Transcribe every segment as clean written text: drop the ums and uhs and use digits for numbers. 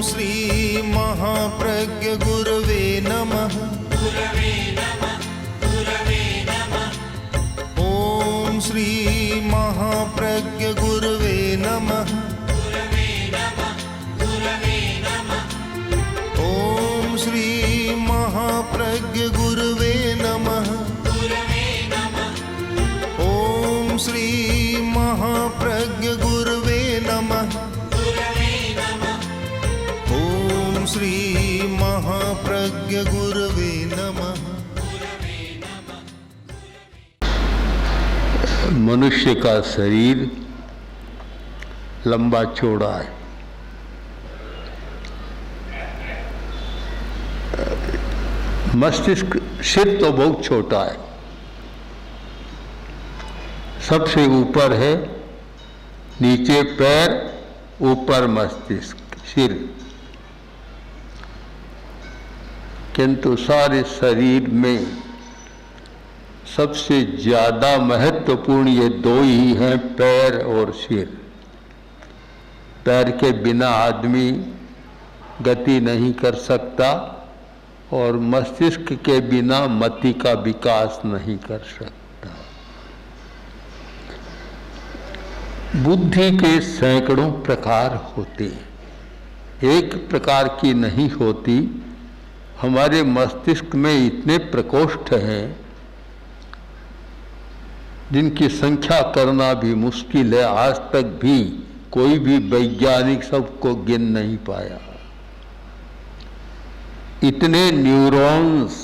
श्री महाप्रज्ञ गुरवे नमः। ओम श्री महाप्रज्ञ गुरवे नमः। ओम श्री महाप्रज्ञ गुरवे नमः। ओम श्री महाप्रज्ञ गुरवे नमः। ओम श्री महाप्रज्ञ गुरवे नमः। मनुष्य का शरीर लंबा चौड़ा है। मस्तिष्क, सिर तो बहुत छोटा है, सबसे ऊपर है, नीचे पैर, ऊपर मस्तिष्क, सिर। किंतु सारे शरीर में सबसे ज्यादा महत्वपूर्ण ये दो ही हैं, पैर और सिर। पैर के बिना आदमी गति नहीं कर सकता और मस्तिष्क के बिना मति का विकास नहीं कर सकता। बुद्धि के सैकड़ों प्रकार होते हैं, एक प्रकार की नहीं होती। हमारे मस्तिष्क में इतने प्रकोष्ठ हैं जिनकी संख्या करना भी मुश्किल है। आज तक भी कोई भी वैज्ञानिक सबको गिन नहीं पाया। इतने न्यूरॉन्स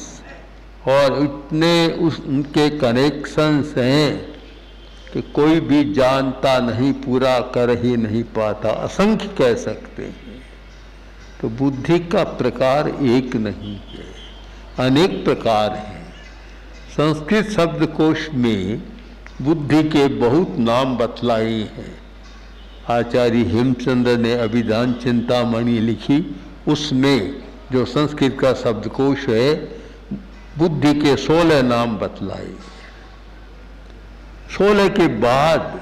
और इतने उनके कनेक्शंस हैं कि कोई भी जानता नहीं, पूरा कर ही नहीं पाता, असंख्य कह सकते हैं। तो बुद्धि का प्रकार एक नहीं है, अनेक प्रकार हैं। संस्कृत शब्दकोश में बुद्धि के बहुत नाम बतलाए हैं। आचार्य हेमचंद्र ने अभिधान चिंतामणि लिखी, उसमें जो संस्कृत का शब्दकोश है, बुद्धि के 16 नाम बतलाए। 16 के बाद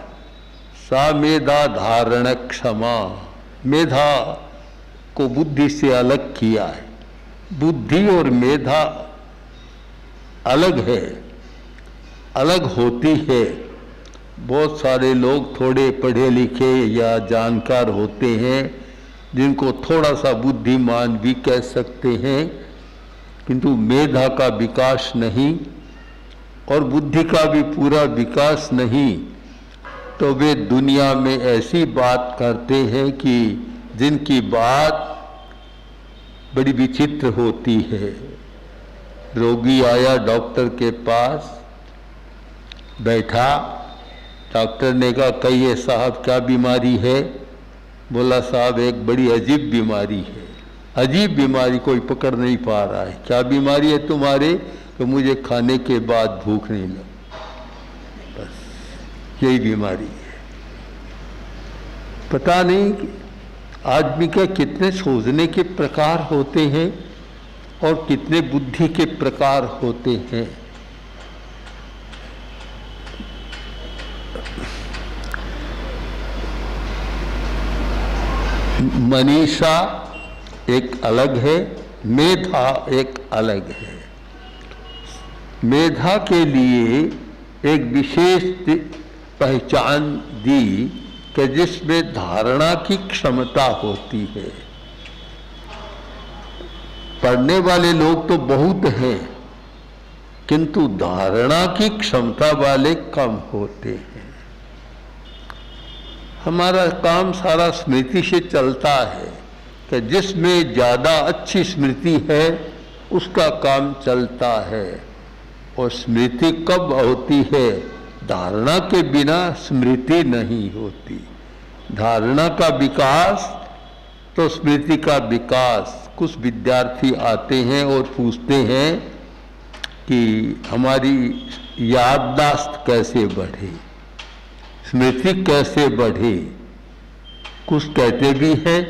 सा मेधा धारण क्षमा, मेधा को बुद्धि से अलग किया है। बुद्धि और मेधा अलग है, अलग होती है। बहुत सारे लोग थोड़े पढ़े लिखे या जानकार होते हैं जिनको थोड़ा सा बुद्धिमान भी कह सकते हैं, किंतु मेधा का विकास नहीं और बुद्धि का भी पूरा विकास नहीं, तो वे दुनिया में ऐसी बात करते हैं कि जिनकी बात बड़ी विचित्र होती है। रोगी आया डॉक्टर के पास, बैठा, डॉक्टर ने कहा कहिए साहब क्या बीमारी है? बोला साहब एक बड़ी अजीब बीमारी है। अजीब बीमारी कोई पकड़ नहीं पा रहा है। क्या बीमारी है तुम्हारे? तो मुझे खाने के बाद भूख नहीं लगी, बस यही बीमारी है। पता नहीं आदमी का कितने सोचने के प्रकार होते हैं और कितने बुद्धि के प्रकार होते हैं। मनीषा एक अलग है, मेधा एक अलग है। मेधा के लिए एक विशेष पहचान दी कि जिसमें धारणा की क्षमता होती है। पढ़ने वाले लोग तो बहुत हैं, किंतु धारणा की क्षमता वाले कम होते हैं। हमारा काम सारा स्मृति से चलता है कि जिसमें ज़्यादा अच्छी स्मृति है उसका काम चलता है। और स्मृति कब होती है? धारणा के बिना स्मृति नहीं होती। धारणा का विकास तो स्मृति का विकास। कुछ विद्यार्थी आते हैं और पूछते हैं कि हमारी याददाश्त कैसे बढ़े, स्मृति कैसे बढ़े। कुछ कहते भी हैं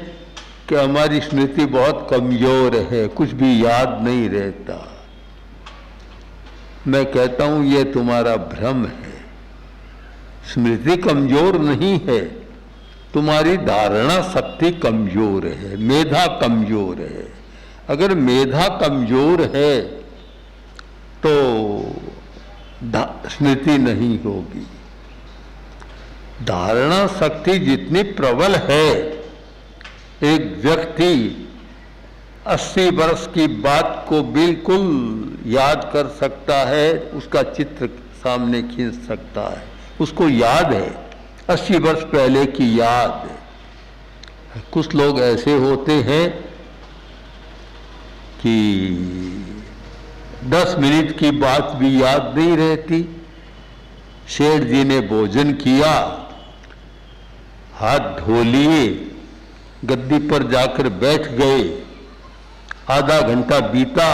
कि हमारी स्मृति बहुत कमजोर है, कुछ भी याद नहीं रहता। मैं कहता हूं ये तुम्हारा भ्रम है। स्मृति कमजोर नहीं है, तुम्हारी धारणा शक्ति कमजोर है, मेधा कमजोर है। अगर मेधा कमजोर है तो स्मृति नहीं होगी। धारणा शक्ति जितनी प्रबल है, एक व्यक्ति 80 वर्ष की बात को बिल्कुल याद कर सकता है, उसका चित्र सामने खींच सकता है, उसको याद है 80 वर्ष पहले की याद। कुछ लोग ऐसे होते हैं कि 10 मिनट की बात भी याद नहीं रहती। शेठ जी ने भोजन किया, हाथ धो लिए, गद्दी पर जाकर बैठ गए, आधा घंटा बीता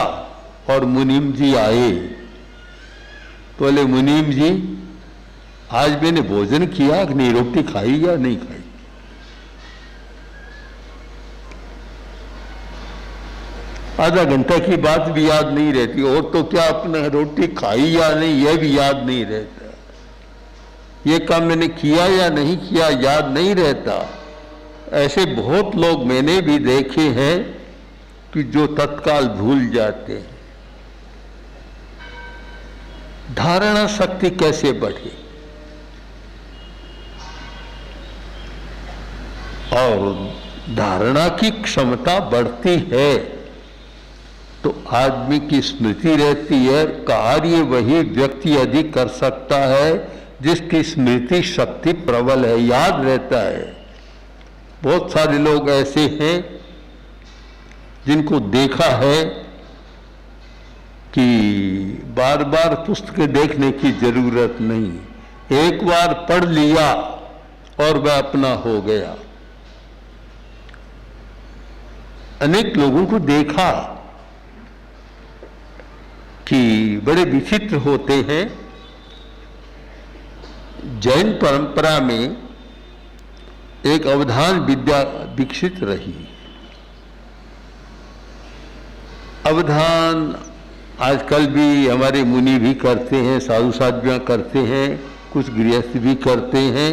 और मुनीम जी आए। तो बोले मुनीम जी आज मैंने भोजन किया कि नहीं, रोटी खाई या नहीं खाई? आधा घंटा की बात भी याद नहीं रहती, और तो क्या अपने रोटी खाई या नहीं यह भी याद नहीं रहता। ये काम मैंने किया या नहीं किया याद नहीं रहता। ऐसे बहुत लोग मैंने भी देखे हैं कि जो तत्काल भूल जाते हैं। धारणा शक्ति कैसे बढ़े? और धारणा की क्षमता बढ़ती है तो आदमी की स्मृति रहती है। कार्य वही व्यक्ति अधिक कर सकता है जिसकी स्मृति शक्ति प्रबल है, याद रहता है। बहुत सारे लोग ऐसे हैं जिनको देखा है कि बार बार पुस्तकें देखने की जरूरत नहीं, एक बार पढ़ लिया और वह अपना हो गया। अनेक लोगों को देखा कि बड़े विचित्र होते हैं। जैन परंपरा में एक अवधान विद्या विकसित रही। अवधान आजकल भी हमारे मुनि भी करते हैं, साधु साध्वियां करते हैं, कुछ गृहस्थ भी करते हैं,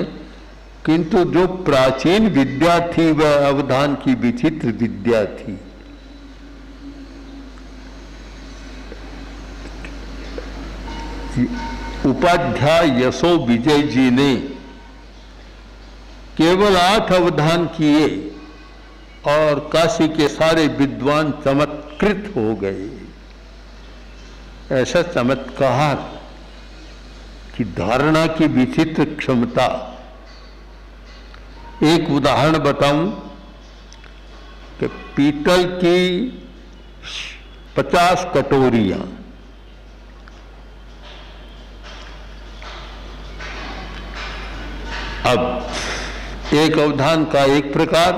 किंतु जो प्राचीन विद्या थी वह अवधान की विचित्र विद्या थी। उपाध्याय यशो विजय जी ने केवल 8 अवधान किए और काशी के सारे विद्वान चमत्कृत हो गए। ऐसा चमत्कार कि धारणा की विचित्र क्षमता। एक उदाहरण बताऊं कि पीतल की 50 कटोरियां, अब एक अवधान का एक प्रकार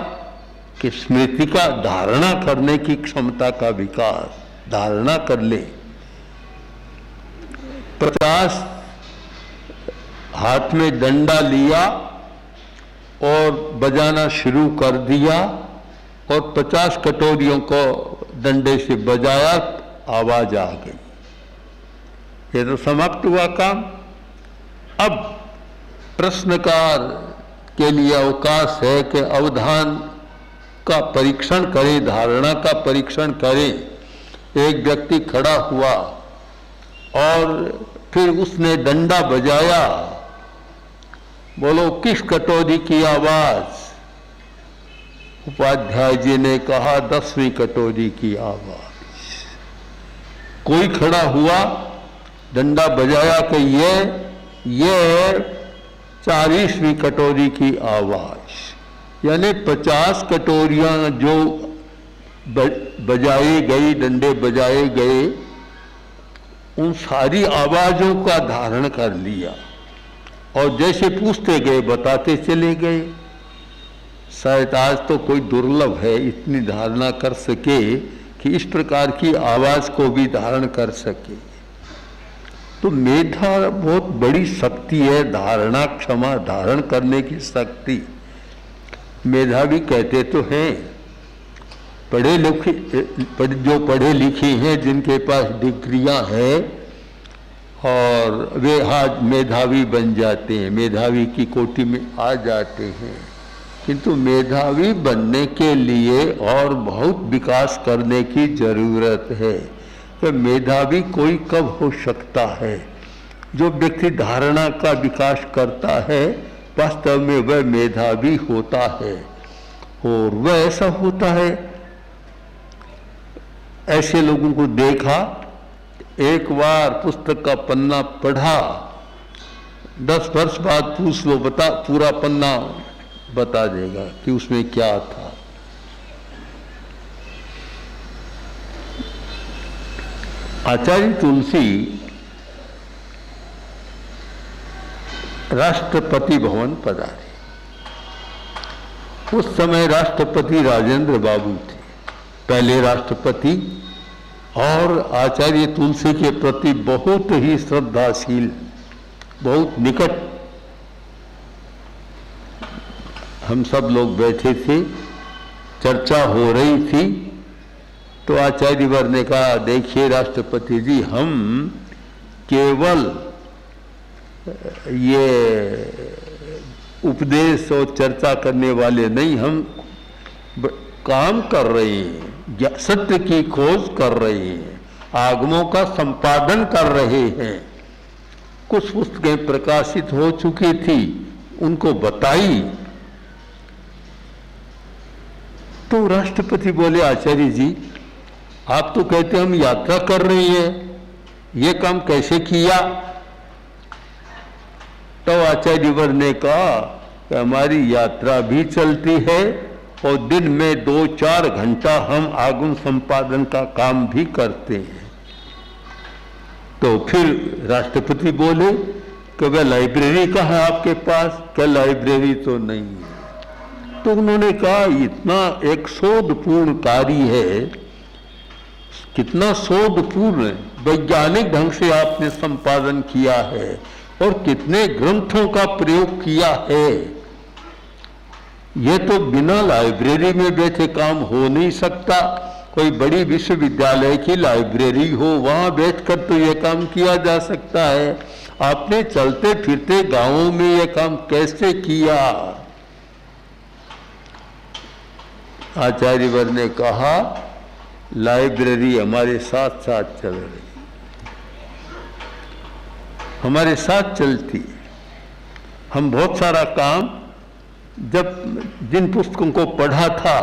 कि स्मृति का धारणा करने की क्षमता का विकास, धारणा कर ले। 50 हाथ में डंडा लिया और बजाना शुरू कर दिया और 50 कटोरियों को डंडे से बजाया, आवाज आ गई। ये तो समाप्त हुआ काम। अब प्रश्नकार के लिए अवकाश है कि अवधान का परीक्षण करें, धारणा का परीक्षण करें। एक व्यक्ति खड़ा हुआ और फिर उसने डंडा बजाया। बोलो किस कटोरी की आवाज? उपाध्याय जी ने कहा 10वीं कटोरी की आवाज। कोई खड़ा हुआ, डंडा बजाया कि ये 40वीं कटोरी की आवाज। यानी 50 कटोरियां जो बजाई गई, डंडे बजाए गए, उन सारी आवाजों का धारण कर लिया और जैसे पूछते गए बताते चले गए। शायद आज तो कोई दुर्लभ है इतनी धारणा कर सके कि इस प्रकार की आवाज को भी धारण कर सके। तो मेधा बहुत बड़ी शक्ति है, धारणा क्षमा धारण करने की शक्ति। मेधावी कहते तो हैं, पढ़े लिखे जो पढ़े लिखे हैं, जिनके पास डिग्रियां हैं और वे आज मेधावी बन जाते हैं, मेधावी की कोटि में आ जाते हैं। किंतु मेधावी बनने के लिए और बहुत विकास करने की जरूरत है। तो मेधावी कोई कब हो सकता है? जो व्यक्ति धारणा का विकास करता है वास्तव में वह मेधावी होता है, और वह ऐसा होता है। ऐसे लोगों को देखा, एक बार पुस्तक का पन्ना पढ़ा, 10 वर्ष बाद पूछ लो, बता पूरा पन्ना बता देगा कि उसमें क्या था। आचार्य तुलसी राष्ट्रपति भवन पधारे। उस समय राष्ट्रपति राजेंद्र बाबू थे, पहले राष्ट्रपति, और आचार्य तुलसी के प्रति बहुत ही श्रद्धाशील, बहुत निकट। हम सब लोग बैठे थे, चर्चा हो रही थी, तो आचार्य वर ने कहा, देखिए राष्ट्रपति जी, हम केवल ये उपदेश और चर्चा करने वाले नहीं, हम काम कर रहे हैं, सत्य की खोज कर रहे हैं, आगमों का संपादन कर रहे हैं। कुछ पुस्तकें प्रकाशित हो चुकी थी, उनको बताई। तो राष्ट्रपति बोले, आचार्य जी आप तो कहते हम यात्रा कर रहे हैं, ये काम कैसे किया? तो आचार्य वर ने कहा कि हमारी यात्रा भी चलती है और दिन में 2-4 घंटा हम आगम संपादन का काम भी करते हैं। तो फिर राष्ट्रपति बोले कि वह लाइब्रेरी कहाँ है आपके पास? क्या लाइब्रेरी तो नहीं है। तो उन्होंने कहा, इतना एक शोधपूर्ण कार्य है, कितना शोधपूर्ण वैज्ञानिक ढंग से आपने संपादन किया है और कितने ग्रंथों का प्रयोग किया है, ये तो बिना लाइब्रेरी में बैठे काम हो नहीं सकता। कोई बड़ी विश्वविद्यालय की लाइब्रेरी हो, वहां बैठकर तो ये काम किया जा सकता है। आपने चलते फिरते गांवों में ये काम कैसे किया? आचार्य वर ने कहा, लाइब्रेरी हमारे साथ साथ चल रही, हमारे साथ चलती है। हम बहुत सारा काम, जब जिन पुस्तकों को पढ़ा था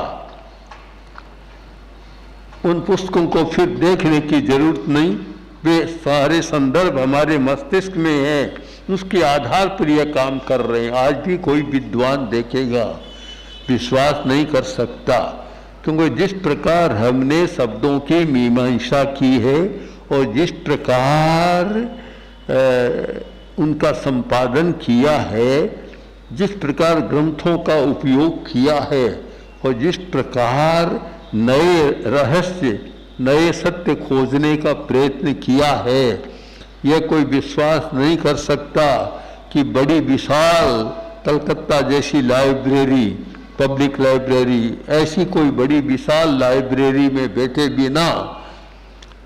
उन पुस्तकों को फिर देखने की जरूरत नहीं, वे सारे संदर्भ हमारे मस्तिष्क में हैं, उसके आधार पर यह काम कर रहे हैं। आज भी कोई विद्वान देखेगा विश्वास नहीं कर सकता, क्योंकि जिस प्रकार हमने शब्दों की मीमांसा की है और जिस प्रकार उनका संपादन किया है, जिस प्रकार ग्रंथों का उपयोग किया है और जिस प्रकार नए रहस्य, नए सत्य खोजने का प्रयत्न किया है, यह कोई विश्वास नहीं कर सकता कि बड़ी विशाल कलकत्ता जैसी लाइब्रेरी, पब्लिक लाइब्रेरी, ऐसी कोई बड़ी विशाल लाइब्रेरी में बैठे बिना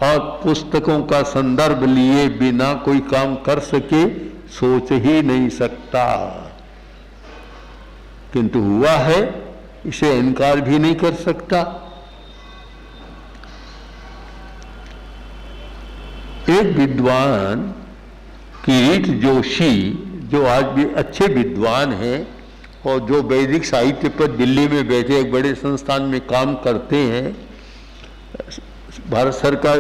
और पुस्तकों का संदर्भ लिए बिना कोई काम कर सके, सोच ही नहीं सकता। किंतु हुआ है, इसे इनकार भी नहीं कर सकता। एक विद्वान किरीट जोशी, जो आज भी अच्छे विद्वान हैं और जो वैदिक साहित्य पर दिल्ली में बैठे एक बड़े संस्थान में काम करते हैं, भारत सरकार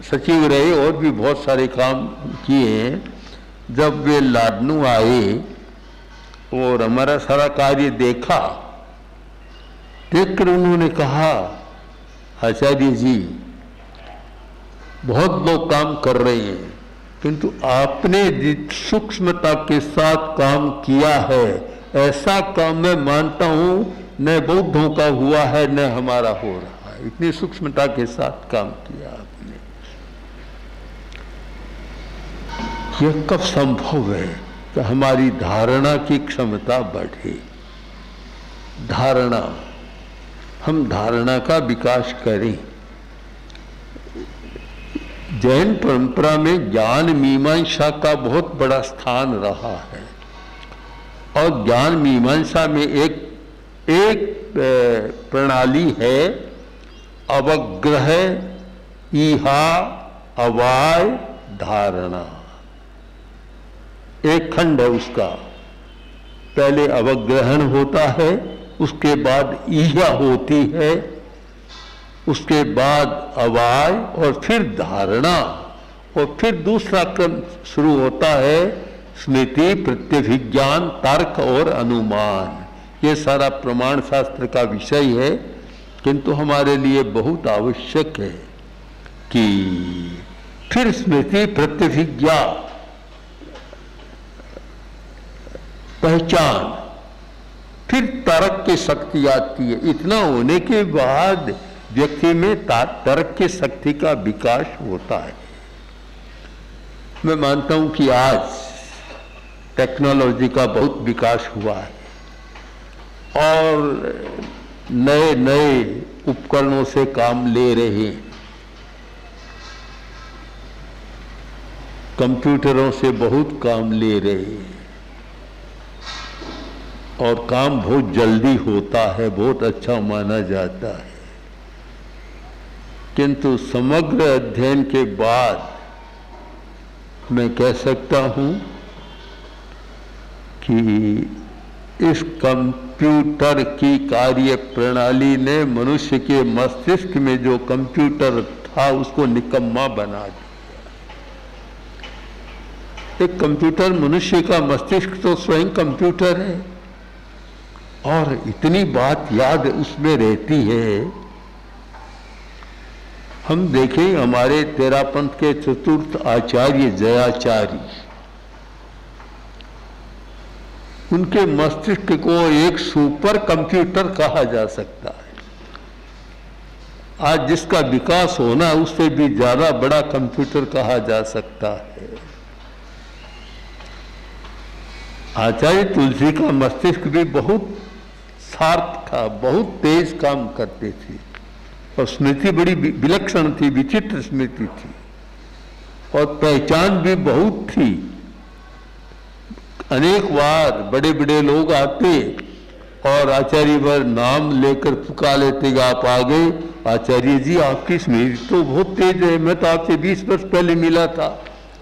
सचिव रहे और भी बहुत सारे काम किए हैं। जब वे लाडनू आए और हमारा सारा कार्य देखा, देखकर उन्होंने कहा, आचार्य जी बहुत लोग काम कर रहे हैं, किंतु आपने जिस सूक्ष्मता के साथ काम किया है, ऐसा काम मैं मानता हूं न बौद्धों का हुआ है न हमारा हो रहा है। इतनी सूक्ष्मता के साथ काम किया आपने। यह कब संभव है कि हमारी धारणा की क्षमता बढ़े? धारणा, हम धारणा का विकास करें। जैन परंपरा में ज्ञान मीमांसा का बहुत बड़ा स्थान रहा है और ज्ञान मीमांसा में एक एक प्रणाली है अवग्रह, ईहा, अवाय, धारणा। एक खंड है उसका। पहले अवग्रहण होता है, उसके बाद ईहा होती है, उसके बाद अवाय और फिर धारणा, और फिर दूसरा क्रम शुरू होता है स्मृति, प्रत्यभिज्ञान, तर्क और अनुमान। ये सारा प्रमाण शास्त्र का विषय है, किंतु हमारे लिए बहुत आवश्यक है कि फिर स्मृति, प्रत्यभिज्ञा, पहचान, फिर तर्क की शक्ति आती है। इतना होने के बाद व्यक्ति में तर्क की शक्ति का विकास होता है। मैं मानता हूं कि आज टेक्नोलॉजी का बहुत विकास हुआ है और नए नए उपकरणों से काम ले रहे हैं। कंप्यूटरों से बहुत काम ले रहे हैं और काम बहुत जल्दी होता है, बहुत अच्छा माना जाता है। किंतु समग्र अध्ययन के बाद मैं कह सकता हूं कि इस कंप्यूटर की कार्य प्रणाली ने मनुष्य के मस्तिष्क में जो कंप्यूटर था उसको निकम्मा बना दिया। एक कंप्यूटर, मनुष्य का मस्तिष्क तो स्वयं कंप्यूटर है और इतनी बात याद उसमें रहती है। हम देखें हमारे तेरापंथ के चतुर्थ आचार्य जयाचार्य, उनके मस्तिष्क को एक सुपर कंप्यूटर कहा जा सकता है। आज जिसका विकास होना उससे भी ज्यादा बड़ा कंप्यूटर कहा जा सकता है। आचार्य तुलसी का मस्तिष्क भी बहुत शार्प था, बहुत तेज काम करते थे और स्मृति बड़ी विलक्षण थी, विचित्र स्मृति थी और पहचान भी बहुत थी। अनेक बार बड़े बड़े लोग आते और आचार्य वर नाम लेकर पुकार लेते कि आप आ गए। आचार्य जी आपकी स्मृति तो बहुत तेज है, मैं तो आपसे 20 वर्ष पहले मिला था,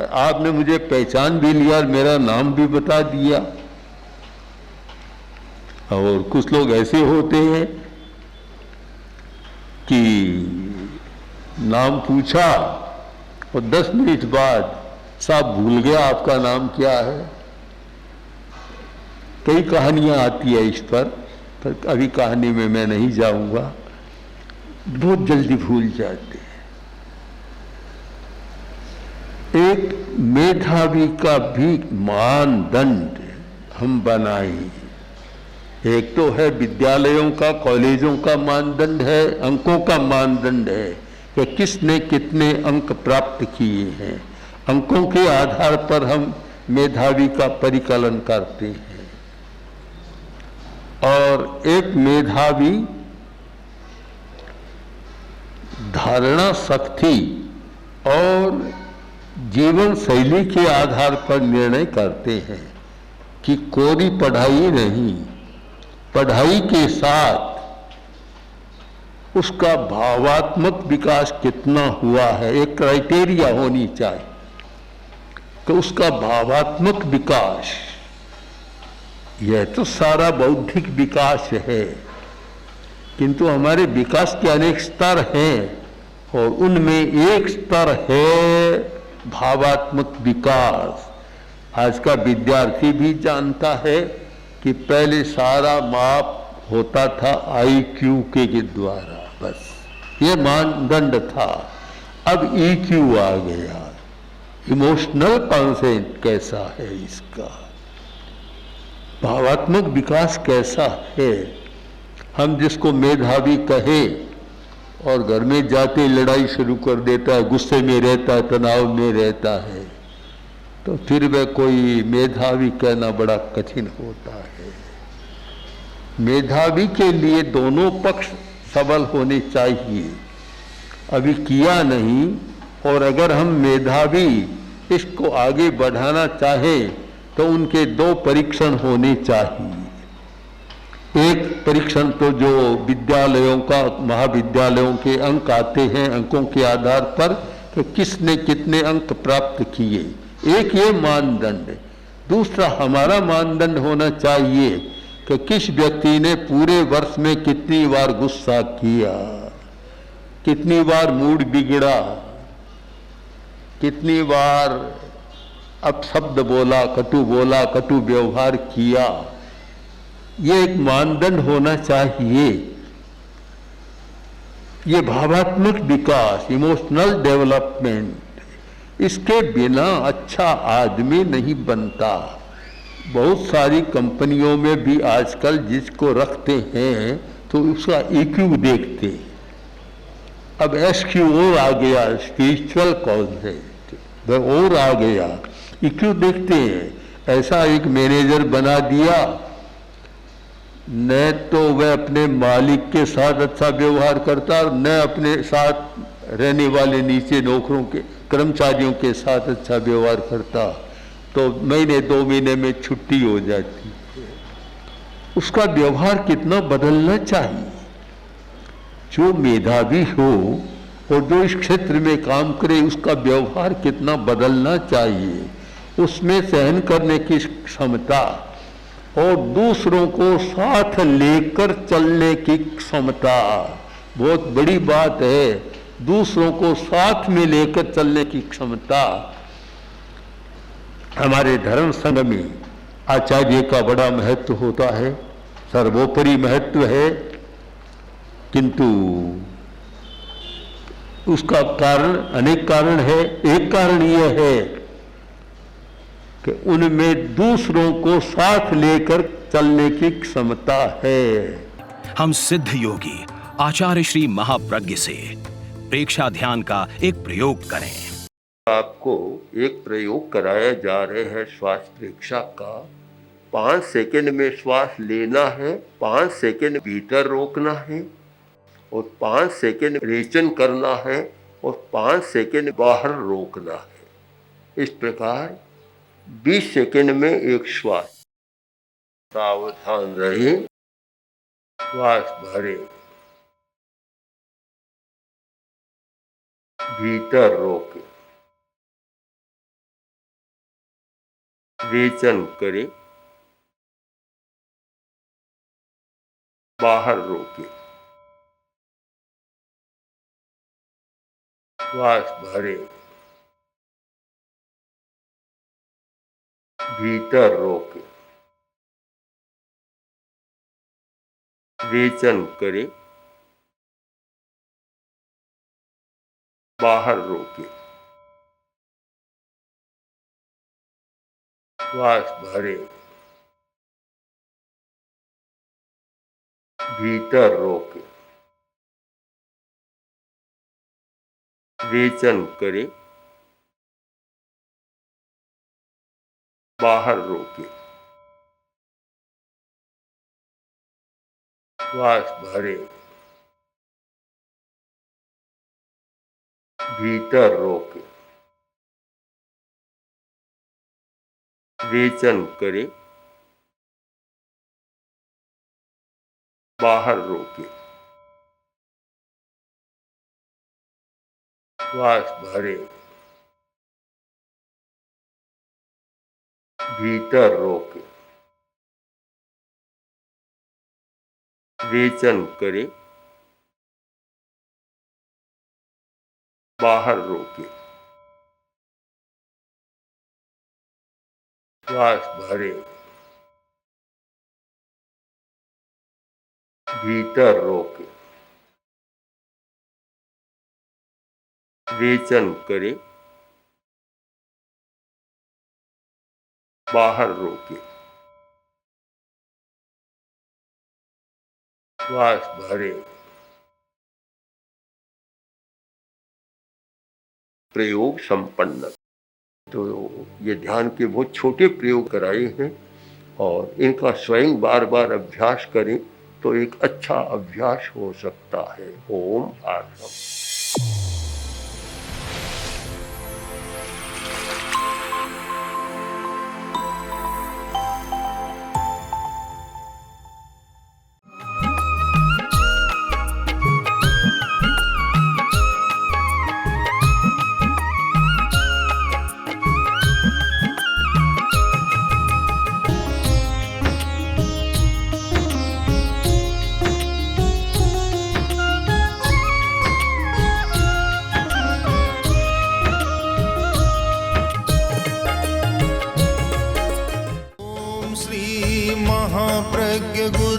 आपने मुझे पहचान भी लिया और मेरा नाम भी बता दिया। और कुछ लोग ऐसे होते हैं कि नाम पूछा और 10 मिनट बाद साहब भूल गया आपका नाम क्या है। कई कहानियां आती है इस पर अभी कहानी में मैं नहीं जाऊंगा। बहुत जल्दी भूल जाते हैं। एक मेधावी का भी मानदंड हम बनाए। एक तो है विद्यालयों का, कॉलेजों का मानदंड है, अंकों का मानदंड है कि किसने कितने अंक प्राप्त किए हैं। अंकों के आधार पर हम मेधावी का परिकलन करते हैं। और एक मेधावी धारणा शक्ति और जीवन शैली के आधार पर निर्णय करते हैं कि कोरी पढ़ाई नहीं, पढ़ाई के साथ उसका भावात्मक विकास कितना हुआ है। एक क्राइटेरिया होनी चाहिए कि उसका भावात्मक विकास, यह तो सारा बौद्धिक विकास है, किंतु हमारे विकास के अनेक स्तर हैं और उनमें एक स्तर है भावात्मक विकास। आज का विद्यार्थी भी जानता है कि पहले सारा माप होता था IQ के द्वारा, बस ये मानदंड था। अब EQ आ गया, इमोशनल कॉन्सेंट कैसा है इसका, भावात्मक विकास कैसा है। हम जिसको मेधावी कहे और घर में जाते लड़ाई शुरू कर देता है, गुस्से में रहता है, तनाव में रहता है, तो फिर वह कोई मेधावी कहना बड़ा कठिन होता है। मेधावी के लिए दोनों पक्ष सबल होने चाहिए। अभी किया नहीं, और अगर हम मेधावी इसको आगे बढ़ाना चाहें तो उनके 2 परीक्षण होने चाहिए। एक परीक्षण तो जो विद्यालयों का, महाविद्यालयों के अंक आते हैं, अंकों के आधार पर कि किसने कितने अंक प्राप्त किए, एक ये मानदंड है। दूसरा हमारा मानदंड होना चाहिए कि किस व्यक्ति ने पूरे वर्ष में कितनी बार गुस्सा किया, कितनी बार मूड बिगड़ा, कितनी बार अपशब्द बोला, कटु व्यवहार किया। ये एक मानदंड होना चाहिए। ये भावात्मक विकास, इमोशनल डेवलपमेंट, इसके बिना अच्छा आदमी नहीं बनता। बहुत सारी कंपनियों में भी आजकल जिसको रखते हैं तो उसका EQ देखते हैं। अब SQ आ गया, स्पिरिचुअल कॉन्सेप्ट, वह और आ गया, EQ देखते हैं। ऐसा एक मैनेजर बना दिया, न तो वह अपने मालिक के साथ अच्छा व्यवहार करता और न अपने साथ रहने वाले नीचे नौकरों के, कर्मचारियों के साथ अच्छा व्यवहार करता, तो महीने 2 महीने में छुट्टी हो जाती। उसका व्यवहार कितना बदलना चाहिए। जो मेधावी हो और जो इस क्षेत्र में काम करे, उसका व्यवहार कितना बदलना चाहिए। उसमें सहन करने की क्षमता और दूसरों को साथ लेकर चलने की क्षमता बहुत बड़ी बात है। दूसरों को साथ में लेकर चलने की क्षमता। हमारे धर्म संघ में आचार्य का बड़ा महत्व होता है, सर्वोपरि महत्व है, किंतु उसका कारण, अनेक कारण है। एक कारण यह है कि उनमें दूसरों को साथ लेकर चलने की क्षमता है। हम सिद्ध योगी आचार्य श्री महाप्रज्ञ से प्रेक्षा ध्यान का एक प्रयोग करें। आपको एक प्रयोग कराया जा रहे है श्वास प्रेक्षा का। 5 सेकंड में श्वास लेना है, 5 सेकंड भीतर रोकना है और 5 सेकंड रेचन करना है और 5 सेकंड बाहर रोकना है। इस प्रकार 20 सेकंड में एक श्वास। सावधान रहे, श्वास भरे, भीतर रोके, रेचन करे, बाहर रोके, श्वास भरे, भीतर रोके, रेचन करे, बाहर रोके, श्वास भरे, भीतर रोके, रेचन करे, बाहर रोके, श्वास भरे, भीतर रोके, रेचन करे, बाहर रोके, श्वास भरे, भीतर रोके, रेचन करे, बाहर रोके, श्वास भरे, भीतर रोके, रेचन करे, बाहर रोके, श्वास भरे। प्रयोग संपन्न। तो ये ध्यान के बहुत छोटे प्रयोग कराए हैं और इनका स्वयं बार बार अभ्यास करें तो एक अच्छा अभ्यास हो सकता है। ओम आर्षम। महाप्रज्ञ गुरवे